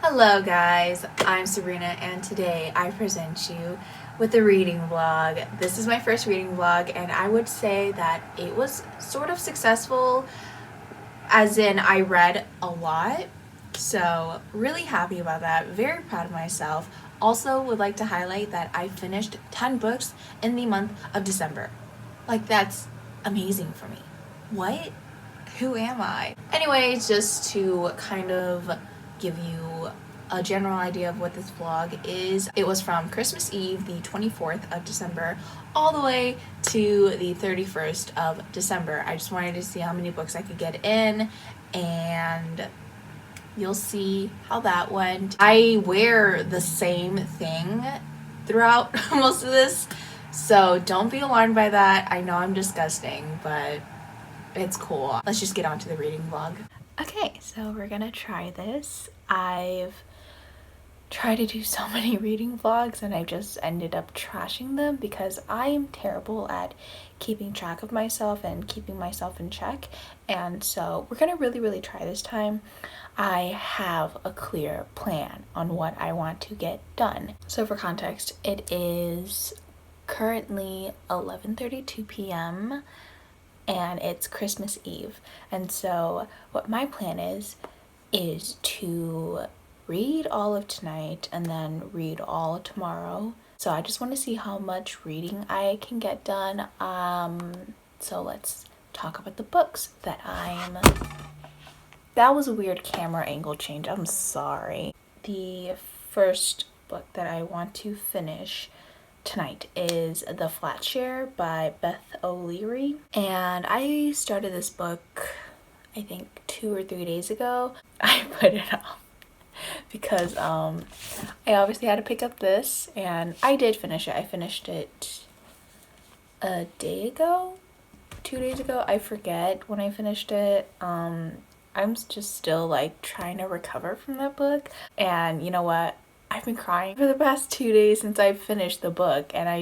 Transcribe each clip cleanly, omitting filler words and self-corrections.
Hello guys, I'm Sabrina and today I present you with a reading vlog. This is my first reading vlog and I would say that it was sort of successful, as in I read a lot, so really happy about that, very proud of myself. Also would like to highlight that I finished 10 books in the month of December. Like, that's amazing for me. What? Who am I? Anyways, just to kind of give you a general idea of what this vlog is, it was from Christmas Eve, the 24th of December, all the way to the 31st of December. I just wanted to see how many books I could get in, and you'll see how that went. I wear the same thing throughout most of this, so don't be alarmed by that. I know I'm disgusting, but it's cool. Let's just get on to the reading vlog. Okay, so we're gonna try this. I've tried to do so many reading vlogs and I just ended up trashing them because I am terrible at keeping track of myself and keeping myself in check. And so we're gonna really try this time. I have a clear plan on what I want to get done. So for context, it is currently 11:32 p.m. and it's Christmas Eve. And so what my plan is to read all of tonight and then read all of tomorrow. So I just want to see how much reading I can get done. So let's talk about the books that that was a weird camera angle change, I'm sorry. The first book that I want to finish tonight is The Flatshare by Beth O'Leary, and I started this book I think 2 or 3 days ago. I put it off because I obviously had to pick up this, and I did finish it. I finished it a day ago, 2 days ago, I forget when I finished it. I'm just still like trying to recover from that book, and you know what? I've been crying for the past 2 days since I finished the book, and I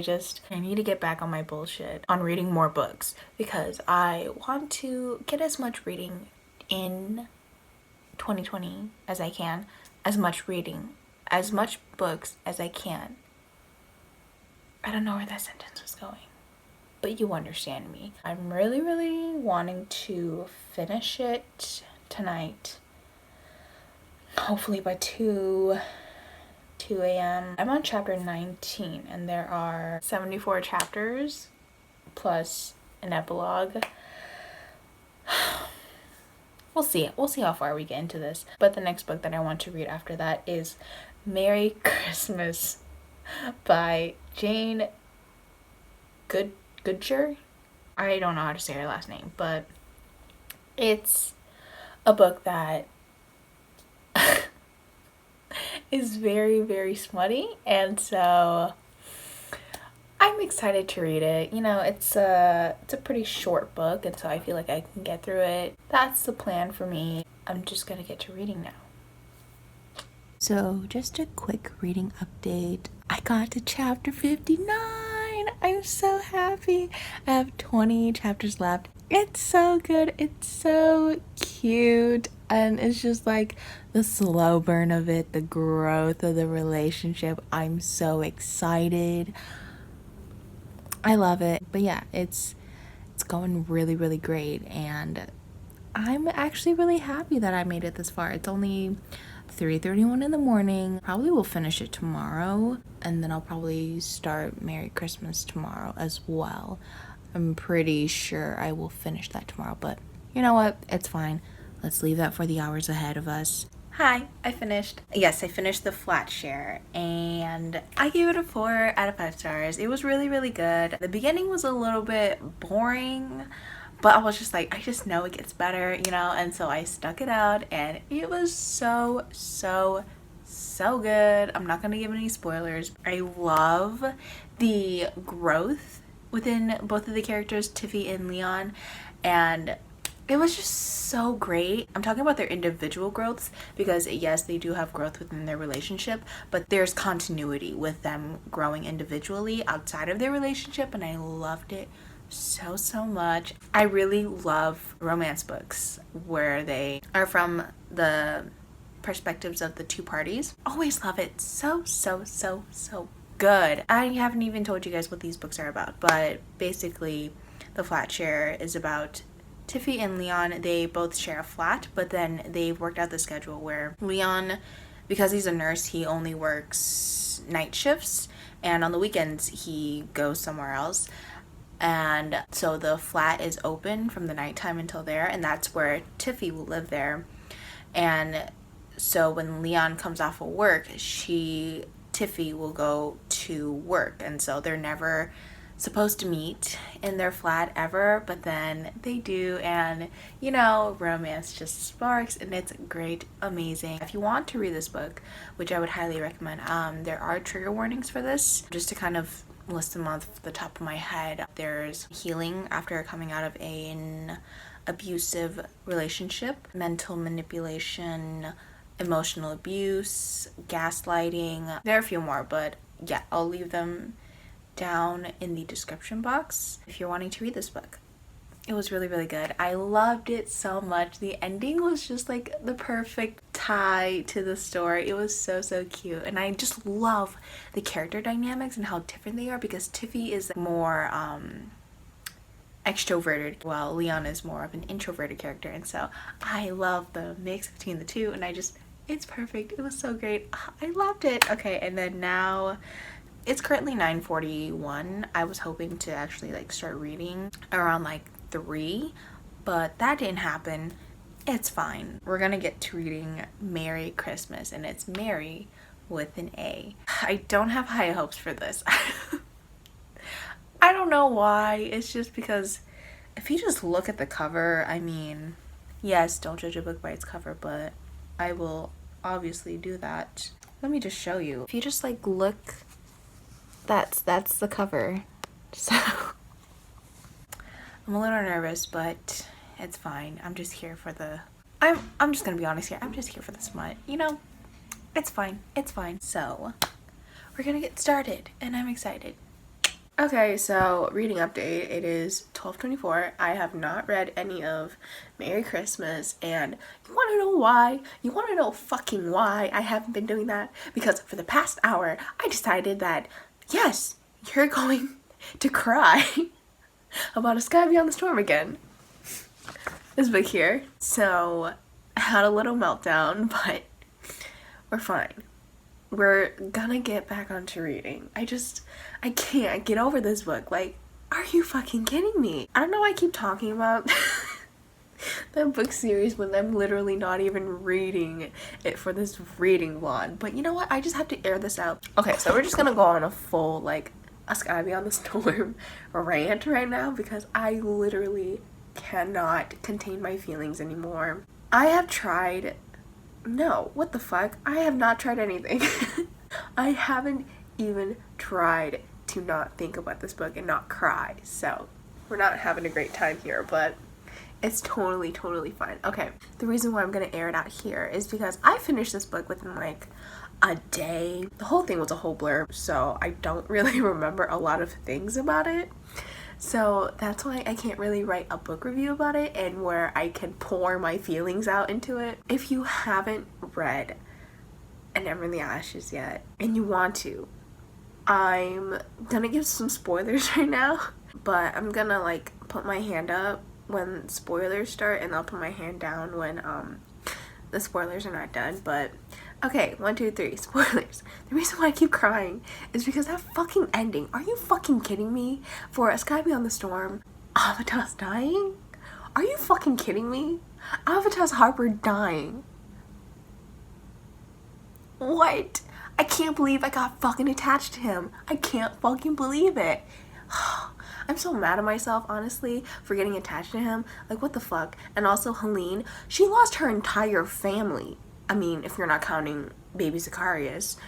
need to get back on my bullshit on reading more books because I want to get as much reading in 2020 as I can, as much books as I can. I don't know where that sentence was going, but you understand me. I'm really wanting to finish it tonight, hopefully by 2 a.m. I'm on chapter 19 and there are 74 chapters plus an epilogue. We'll see how far we get into this. But the next book that I want to read after that is Merry Christmas by Jane Goodger. I don't know how to say her last name, but it's a book that is very smutty, and so I'm excited to read it. You know, it's a pretty short book, and so I feel like I can get through it. That's the plan for me. I'm just gonna get to reading now. So just a quick reading update. I got to chapter 59. I'm so happy. I have 20 chapters left. It's so good. It's so cute. And it's just like the slow burn of it, the growth of the relationship. I'm so excited. I love it. But yeah, it's going really great, and I'm actually really happy that I made it this far. It's only 3:31 in the morning. Probably will finish it tomorrow, and then I'll probably start Merry Christmas tomorrow as well. I'm pretty sure I will finish that tomorrow, but you know what? It's fine. Let's leave that for the hours ahead of us. Hi, I finished. Yes, I finished The Flatshare, and I gave it a 4 out of 5 stars. It was really good. The beginning was a little bit boring, but I was just like, I just know it gets better, you know, and so I stuck it out, and it was so good. I'm not gonna give any spoilers. I love the growth within both of the characters, Tiffy and Leon, and it was just so great. I'm talking about their individual growths because yes, they do have growth within their relationship, but there's continuity with them growing individually outside of their relationship, and I loved it so much. I really love romance books where they are from the perspectives of the two parties. Always love it. So good. I haven't even told you guys what these books are about, but basically the Flatshare is about Tiffy and Leon. They both share a flat, but then they've worked out the schedule where Leon, because he's a nurse, he only works night shifts, and on the weekends he goes somewhere else. And so the flat is open from the nighttime until there, and that's where Tiffy will live there. And so when Leon comes off of work, Tiffy will go to work, and so they're never supposed to meet in their flat ever, but then they do, and you know, romance just sparks, and it's great, amazing. If you want to read this book, which I would highly recommend, there are trigger warnings for this, just to kind of list them off the top of my head. There's healing after coming out of an abusive relationship, mental manipulation, emotional abuse, gaslighting. There are a few more, but yeah, I'll leave them down in the description box if you're wanting to read this book. It was really good. I loved it so much. The ending was just like the perfect tie to the story. It was so cute, and I just love the character dynamics and how different they are, because Tiffy is more extroverted while Leon is more of an introverted character, and so I love the mix between the two, and it's perfect. It was so great. I loved it. Okay, and then now it's currently 9:41. I was hoping to actually like start reading around like 3, but that didn't happen. It's fine. We're gonna get to reading Merry Christmas, and it's Merry with an A. I don't have high hopes for this. I don't know why. It's just because if you just look at the cover, I mean, yes, don't judge a book by its cover, but I will obviously do that. Let me just show you. If you just like look, that's the cover. So I'm a little nervous, but it's fine. I'm just here for the I'm just gonna be honest here. I'm just here for the smut. You know, it's fine. It's fine. So we're gonna get started, and I'm excited. Okay, so reading update. It is 12:24. I have not read any of Merry Christmas, and you want to know why? You want to know fucking why I haven't been doing that? Because for the past hour, I decided that yes, you're going to cry about A Sky Beyond the Storm again. This book here. So I had a little meltdown, but we're fine. We're gonna get back onto reading. I can't get over this book. Like, are you fucking kidding me? I don't know why I keep talking about that book series when I'm literally not even reading it for this reading vlog. But you know what? I just have to air this out. Okay, so we're just gonna go on a full, like, A Sky Beyond the Storm rant right now, because I literally cannot contain my feelings anymore. I have tried... No, what the fuck? I have not tried anything. I haven't even tried to not think about this book and not cry. So, we're not having a great time here, but it's totally fine. Okay, the reason why I'm gonna air it out here is because I finished this book within like a day. The whole thing was a whole blur, so I don't really remember a lot of things about it. So that's why I can't really write a book review about it and where I can pour my feelings out into it. If you haven't read An Ember in the Ashes yet and you want to, I'm gonna give some spoilers right now, but I'm gonna like put my hand up when spoilers start, and I'll put my hand down when the spoilers are not done. But okay, 1, 2, 3, spoilers. The reason why I keep crying is because that fucking ending. Are you fucking kidding me? For A Sky Beyond the Storm, Avatar's dying? Are you fucking kidding me? Avatar's Harper dying. What? I can't believe I got fucking attached to him. I can't fucking believe it. I'm so mad at myself, honestly, for getting attached to him. Like, what the fuck? And also Helene, she lost her entire family. I mean, if you're not counting baby Zacharias,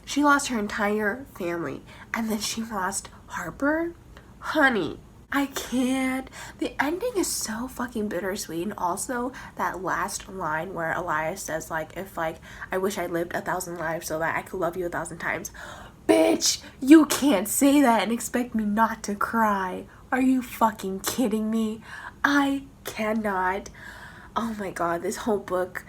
she lost her entire family, and then she lost Harper? Honey, I can't. The ending is so fucking bittersweet, and also that last line where Elias says, like, if, like, I wish I lived 1,000 lives so that I could love you 1,000 times. Bitch, you can't say that and expect me not to cry. Are you fucking kidding me? I cannot. Oh my god, this whole book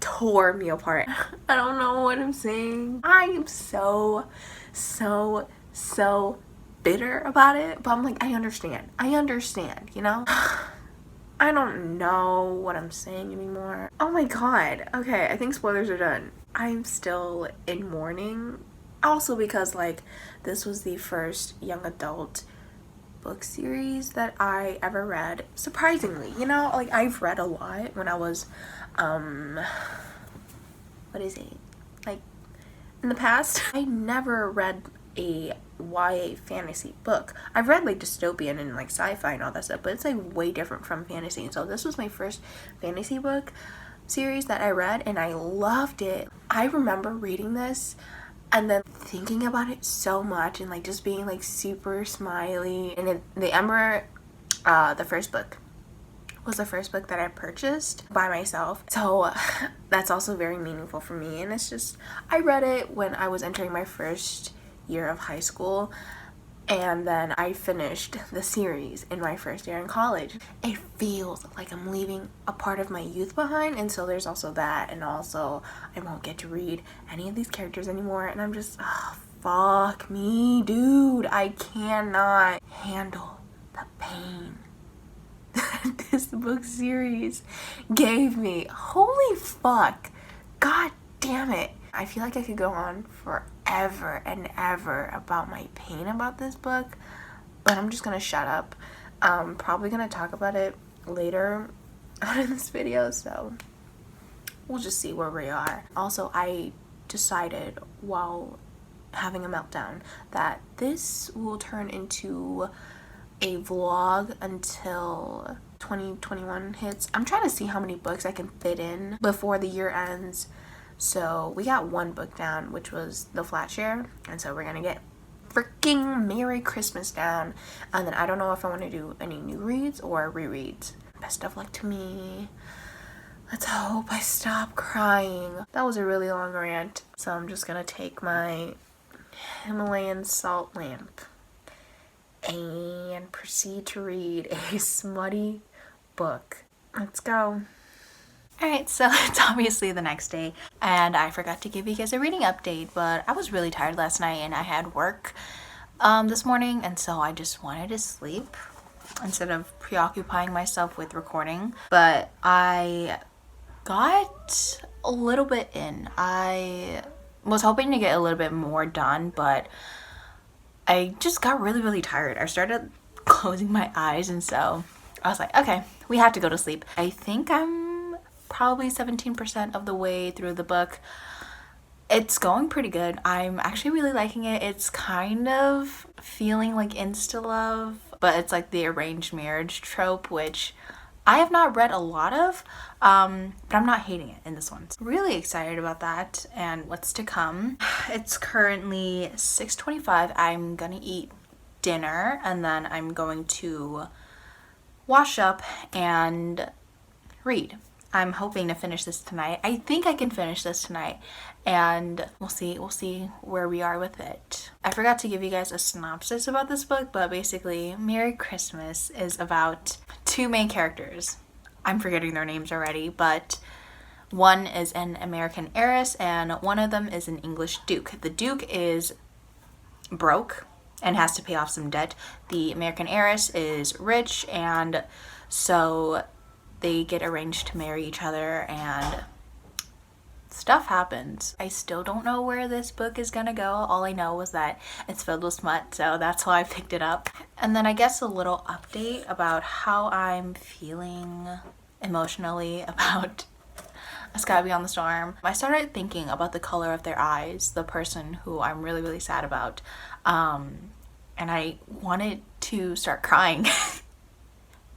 tore me apart. I don't know what I'm saying. I am so bitter about it, but I'm like, I understand, you know? I don't know what I'm saying anymore. Oh my god. Okay, I think spoilers are done. I'm still in mourning. Also because, like, this was the first young adult book series that I ever read. Surprisingly, you know? Like, I've read a lot when I was, what is it? Like, in the past. I never read a YA fantasy book. I've read like dystopian and like sci-fi and all that stuff, but it's like way different from fantasy. And so this was my first fantasy book series that I read, and I loved it. I remember reading this and then thinking about it so much and like just being like super smiley. And the Ember, the first book was the first book that I purchased by myself, so that's also very meaningful for me. And it's just, I read it when I was entering my first year of high school, and then I finished the series in my first year in college. It feels like I'm leaving a part of my youth behind, and so there's also that, and also I won't get to read any of these characters anymore, and I'm just, oh, fuck me, dude. I cannot handle the pain that this book series gave me. Holy fuck. God damn it. I feel like I could go on forever and ever about my pain about this book, but I'm just gonna shut up. Probably gonna talk about it later on in this video, so we'll just see where we are. Also, I decided while having a meltdown that this will turn into a vlog until 2021 hits. I'm trying to see how many books I can fit in before the year ends. So we got one book down, which was the Flatshare, and so we're gonna get freaking Merry Christmas down, and then I don't know if I want to do any new reads or rereads. Best of luck to me. Let's hope I stop crying. That was a really long rant, so I'm just gonna take my Himalayan salt lamp and proceed to read a smutty book. Let's go. Alright, so it's obviously the next day, and I forgot to give you guys a reading update, but I was really tired last night and I had work this morning, and so I just wanted to sleep instead of preoccupying myself with recording. But I got a little bit in. I was hoping to get a little bit more done, but I just got really tired. I started closing my eyes, and so I was like, okay, we have to go to sleep. I think I'm probably 17% of the way through the book. It's going pretty good. I'm actually really liking it. It's kind of feeling like insta love, but it's like the arranged marriage trope, which I have not read a lot of, but I'm not hating it in this one. Really excited about that and what's to come. It's currently 6:25. I'm gonna eat dinner and then I'm going to wash up and read. I'm hoping to finish this tonight. I think I can finish this tonight, and we'll see where we are with it. I forgot to give you guys a synopsis about this book, but basically Merry Christmas is about two main characters. I'm forgetting their names already, but one is an American heiress and one of them is an English duke. The duke is broke and has to pay off some debt. The American heiress is rich, and so they get arranged to marry each other and stuff happens. I still don't know where this book is gonna go. All I know was that it's filled with smut, so that's why I picked it up. And then I guess a little update about how I'm feeling emotionally about A Sky Beyond the Storm. I started thinking about the color of their eyes, the person who I'm really sad about, and I wanted to start crying.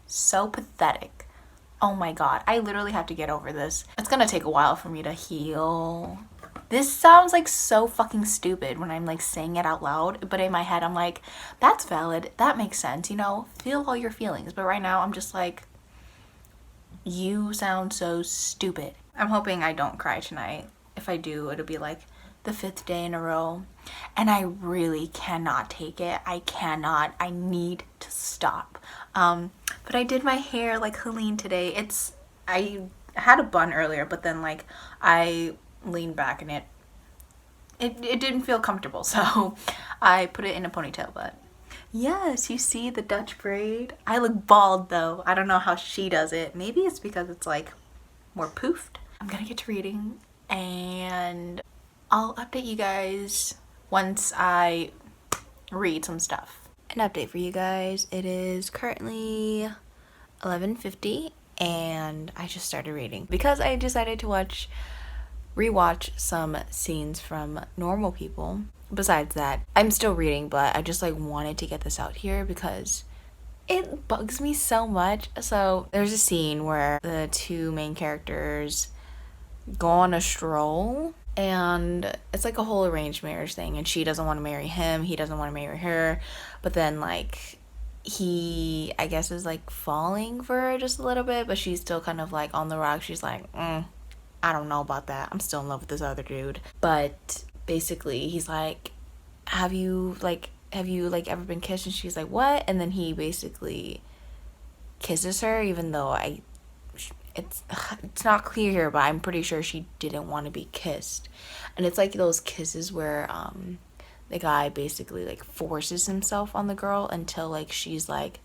So pathetic. Oh my god, I literally have to get over this. It's gonna take a while for me to heal. This sounds like so fucking stupid when I'm like saying it out loud, but in my head I'm like, that's valid, that makes sense, you know, feel all your feelings. But right now I'm just like, you sound so stupid. I'm hoping I don't cry tonight. If I do, it'll be like the 5th day in a row, and I really cannot take it. I need to stop. But I did my hair like Helene today. I had a bun earlier, but then like I leaned back and it didn't feel comfortable, so I put it in a ponytail. But yes, you see the Dutch braid. I look bald though. I don't know how she does it. Maybe it's because it's like more poofed. I'm gonna get to reading and I'll update you guys once I read some stuff. An update for you guys. It is currently 11:50 and I just started reading because I decided to rewatch some scenes from Normal People. Besides that, I'm still reading, but I just like wanted to get this out here because it bugs me so much. So there's a scene where the two main characters go on a stroll and it's like a whole arranged marriage thing, and she doesn't want to marry him, he doesn't want to marry her, but then like he, I guess, is like falling for her just a little bit, but she's still kind of like on the rock. She's like, I don't know about that, I'm still in love with this other dude. But basically he's like, have you ever been kissed? And she's like, what? And then he basically kisses her, even though it's not clear here, but I'm pretty sure she didn't want to be kissed. And it's like those kisses where the guy basically like forces himself on the girl until like she's like,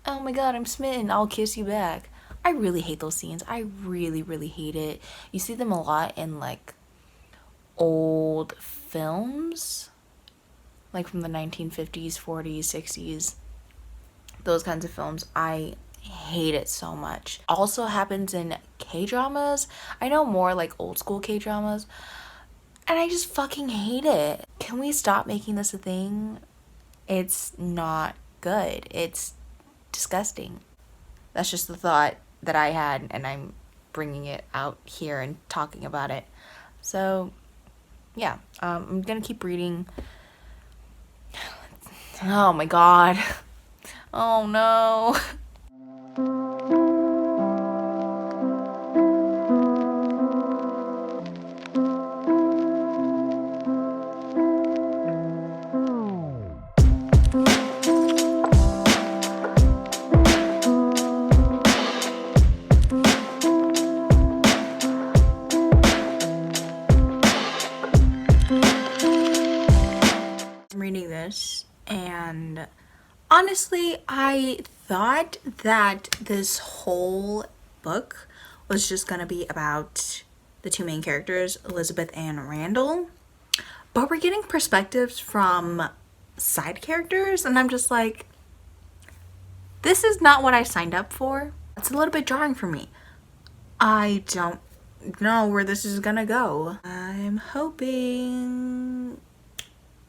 oh my god, I'm smitten, I'll kiss you back. I really hate those scenes. I really, really hate it. You see them a lot in like old films, like from the 1950s, 40s, 60s, those kinds of films. I hate it so much. Also happens in K-dramas. I know more like old school K-dramas, and I just fucking hate it. Can we stop making this a thing? It's not good. It's disgusting. That's just the thought that I had, and I'm bringing it out here and talking about it. So yeah, I'm gonna keep reading. Oh my god. Oh no. Reading this, and honestly I thought that this whole book was just gonna be about the two main characters, Elizabeth and Randall, but we're getting perspectives from side characters, and I'm just like, this is not what I signed up for. It's a little bit jarring for me. I don't know where this is gonna go. I'm hoping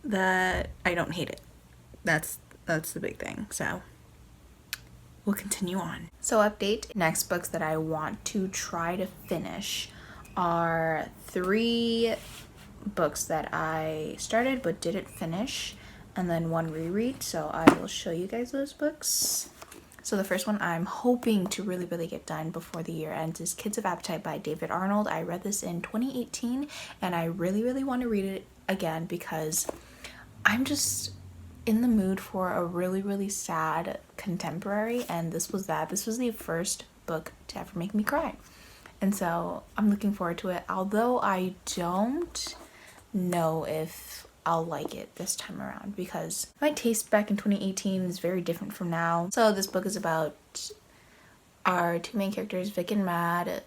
that I don't hate it. That's the big thing. So we'll continue on. So update, next books that I want to try to finish are 3 books that I started but didn't finish, and then 1 reread. So I will show you guys those books. So the first one I'm hoping to really get done before the year ends is Kids of Appetite by David Arnold. I read this in 2018 and I really want to read it again because I'm just in the mood for a really sad contemporary, and this was that. This was the first book to ever make me cry, and so I'm looking forward to it, although I don't know if I'll like it this time around because my taste back in 2018 is very different from now. So this book is about our 2 main characters, Vic and Mad.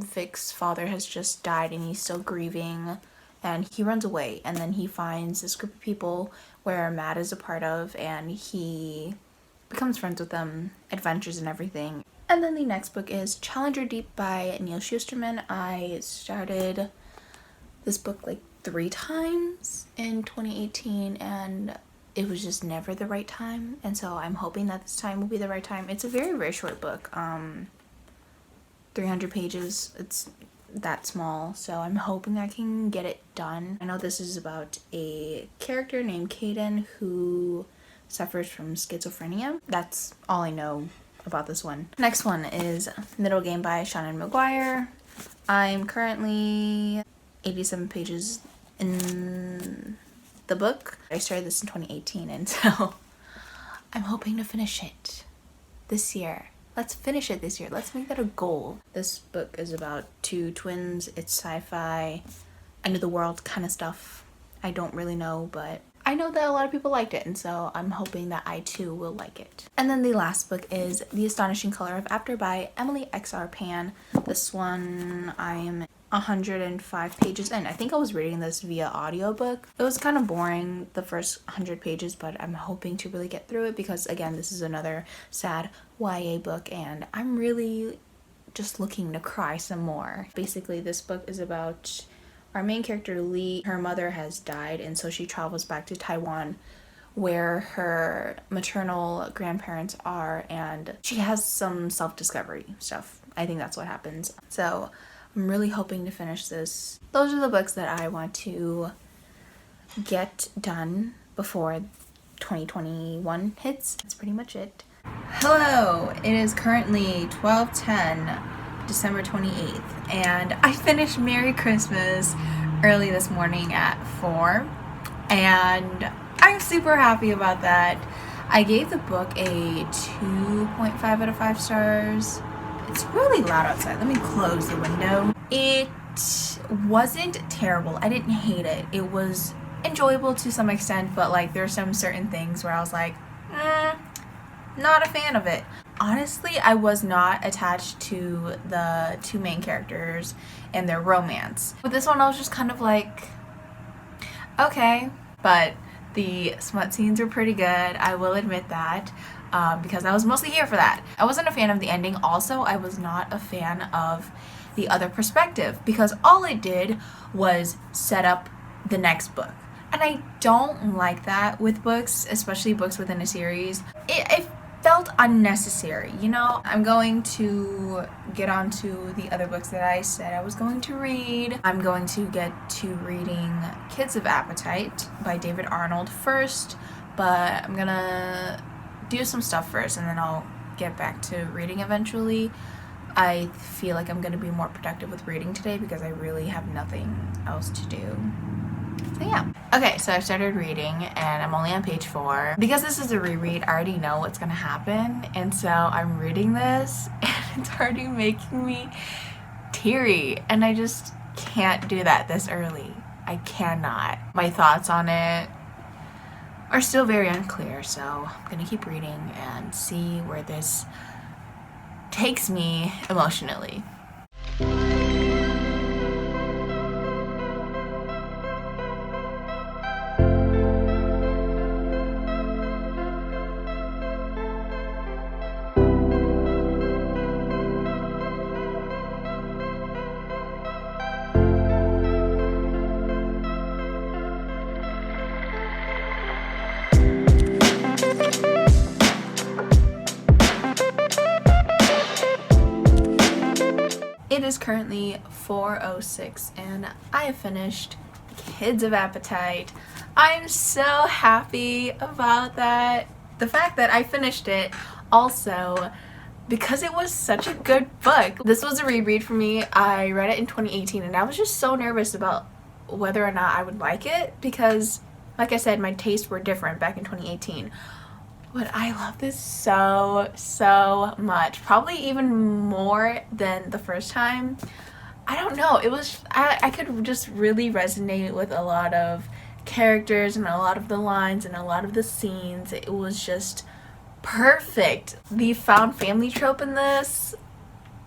Vic's father has just died and he's still grieving, and he runs away, and then he finds this group of people where Matt is a part of, and he becomes friends with them, adventures and everything. And then the next book is Challenger Deep by Neal Shusterman. I started this book like 3 times in 2018 and it was just never the right time, and so I'm hoping that this time will be the right time. It's a very short book, 300 pages. It's that small, so I'm hoping I can get it done. I know this is about a character named Caden who suffers from schizophrenia. That's all I know about this one. Next one is Middlegame by Seanan and McGuire. I'm currently 87 pages in the book. I started this in 2018, and so I'm hoping to finish it this year. Let's finish it this year. Let's make that a goal. This book is about two twins. It's sci-fi, end of the world kind of stuff. I don't really know, but I know that a lot of people liked it, and so I'm hoping that I too will like it. And then the last book is The Astonishing Color of After by Emily X.R. Pan. This one I'm 105 pages in. I think I was reading this via audiobook. It was kind of boring the first 100 pages, but I'm hoping to really get through it because, again, this is another sad YA book and I'm really just looking to cry some more. Basically, this book is about our main character, Lee. Her mother has died, and so she travels back to Taiwan where her maternal grandparents are, and she has some self-discovery stuff. I think that's what happens. So I'm really hoping to finish this. Those are the books that I want to get done before 2021 hits. That's pretty much it. Hello! It is currently 12:10, December 28th, and I finished Merry Christmas early this morning at 4, and I'm super happy about that. I gave the book a 2.5 out of 5 stars. It's really loud outside. Let me close the window. It wasn't terrible. I didn't hate it. It was enjoyable to some extent, but like there's some certain things where I was like, not a fan of it. Honestly, I was not attached to the two main characters and their romance. With this one, I was just kind of like, okay. But the smut scenes were pretty good, I will admit that, because I was mostly here for that. I wasn't a fan of the ending. Also, I was not a fan of the other perspective because all it did was set up the next book. And I don't like that with books, especially books within a series. It felt unnecessary, you know? I'm going to get on to the other books that I said I was going to read. I'm going to get to reading Kids of Appetite by David Arnold first, but I'm gonna do some stuff first and then I'll get back to reading eventually. I feel like I'm gonna be more productive with reading today because I really have nothing else to do. So yeah. Okay, so I started reading and I'm only on page 4. Because this is a reread, I already know what's gonna happen, and so I'm reading this and it's already making me teary, and I just can't do that this early. I cannot. My thoughts on it are still very unclear, so I'm gonna keep reading and see where this takes me emotionally. It is currently 4:06 and I have finished Kids of Appetite. I'm so happy about that. The fact that I finished it also because it was such a good book. This was a reread for me. I read it in 2018 and I was just so nervous about whether or not I would like it because, like I said, my tastes were different back in 2018. But I love this so much. Probably even more than the first time. I don't know. It was, I could just really resonate with a lot of characters and a lot of the lines and a lot of the scenes. It was just perfect. The found family trope in this,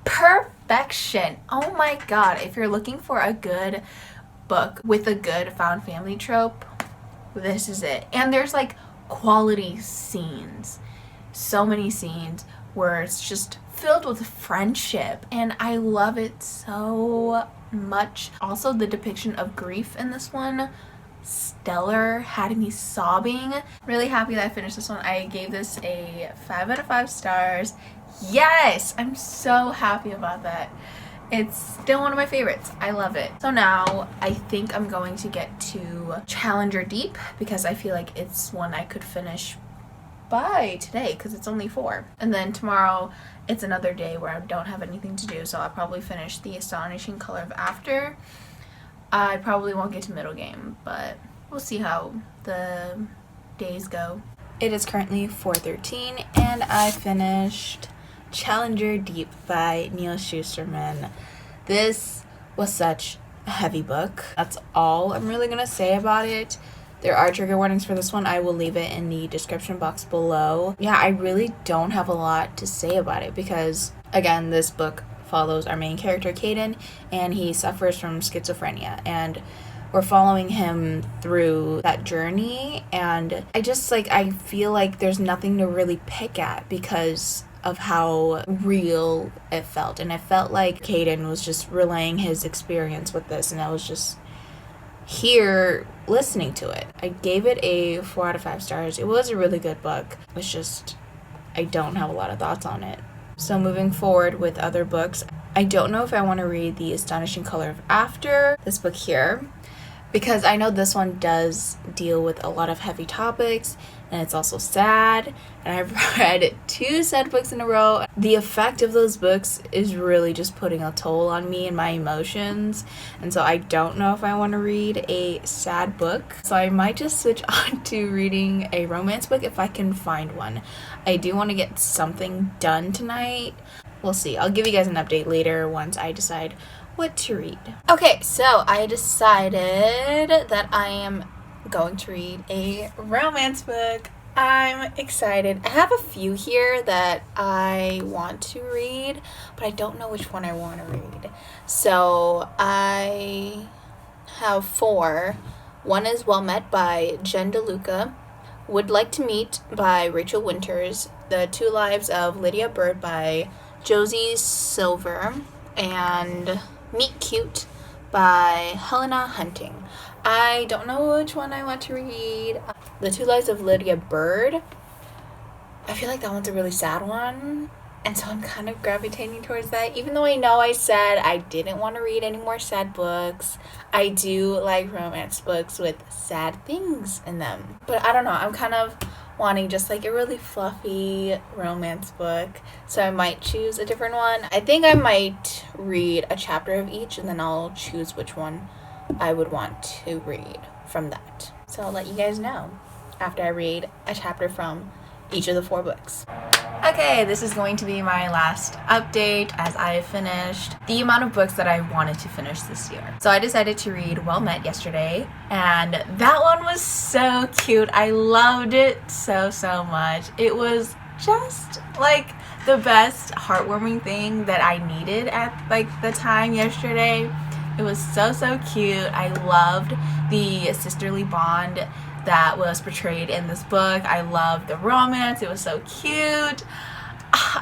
perfection. Oh my god. If you're looking for a good book with a good found family trope, this is it. And there's like quality scenes, so many scenes where it's just filled with friendship and I love it so much. Also, the depiction of grief in this one, stellar, had me sobbing. Really happy that I finished this one. I gave this a 5 out of 5 stars. Yes, I'm so happy about that. It's still one of my favorites. I love it. So now I think I'm going to get to Challenger Deep because I feel like it's one I could finish by today because it's only 4. And then tomorrow it's another day where I don't have anything to do, so I'll probably finish The Astonishing Color of After. I probably won't get to Middlegame, but we'll see how the days go. It is currently 4:13 and I finished Challenger Deep by Neal Shusterman. This was such a heavy book. That's all I'm really gonna say about it. There are trigger warnings for this one. I will leave it in the description box below. Yeah, I really don't have a lot to say about it because, again, this book follows our main character, Caden, and he suffers from schizophrenia. And we're following him through that journey. And I feel like there's nothing to really pick at because of how real it felt. And I felt like Caden was just relaying his experience with this, and I was just here listening to it. I gave it a 4 out of 5 stars. It was a really good book. It's just, I don't have a lot of thoughts on it. So moving forward with other books, I don't know if I want to read The Astonishing Color of After, this book here, because I know this one does deal with a lot of heavy topics, and it's also sad, and I've read 2 sad books in a row. The effect of those books is really just putting a toll on me and my emotions, and so I don't know if I want to read a sad book. So I might just switch on to reading a romance book if I can find one. I do want to get something done tonight. We'll see. I'll give you guys an update later once I decide what to read. Okay, so I decided that I am going to read a romance book. I'm excited. I have a few here that I want to read, but I don't know which one I want to read. So I have 4. One is Well Met by Jen DeLuca, Would Like to Meet by Rachel Winters, The 2 Lives of Lydia Bird by Josie Silver, and Meet Cute by Helena Hunting. I don't know which one I want to read. The 2 Lives of Lydia Bird, I feel like that one's a really sad one, and so I'm kind of gravitating towards that. Even though I know I said I didn't want to read any more sad books, I do like romance books with sad things in them. But I don't know, I'm kind of wanting just like a really fluffy romance book, so I might choose a different one. I think I might read a chapter of each, and then I'll choose which one I would want to read from that. So I'll let you guys know after I read a chapter from each of the 4 books. Okay, this is going to be my last update as I finished the amount of books that I wanted to finish this year. So I decided to read Well Met yesterday, and that one was so cute. I loved it so much. It was just like the best heartwarming thing that I needed at like the time yesterday. It was so cute. I loved the sisterly bond that was portrayed in this book. I loved the romance. It was so cute.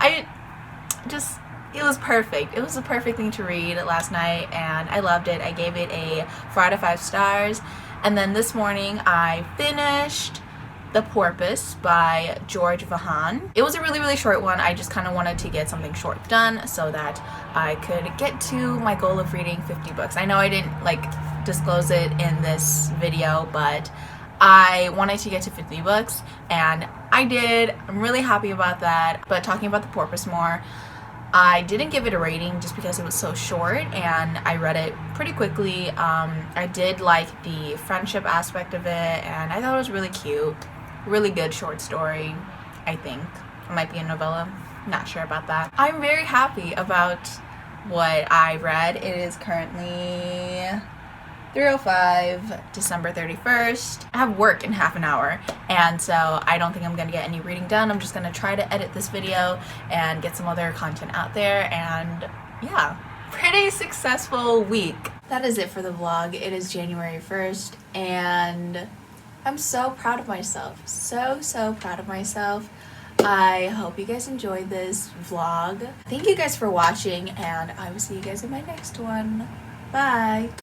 It was perfect. It was the perfect thing to read last night, and I loved it. I gave it a 4 out of 5 stars. And then this morning I finished The Porpoise by George Vahan. It was a really short one. I just kind of wanted to get something short done so that I could get to my goal of reading 50 books. I know I didn't disclose it in this video, but I wanted to get to 50 books, and I did. I'm really happy about that. But talking about The Porpoise more, I didn't give it a rating just because it was so short, and I read it pretty quickly. I did like the friendship aspect of it, and I thought it was really cute. Really good short story, I think. It might be a novella. Not sure about that. I'm very happy about what I read. It is currently 3:05, December 31st. I have work in half an hour, and so I don't think I'm going to get any reading done. I'm just going to try to edit this video and get some other content out there, and yeah, pretty successful week. That is it for the vlog. It is January 1st, and I'm so proud of myself. So proud of myself. I hope you guys enjoyed this vlog. Thank you guys for watching, and I will see you guys in my next one. Bye!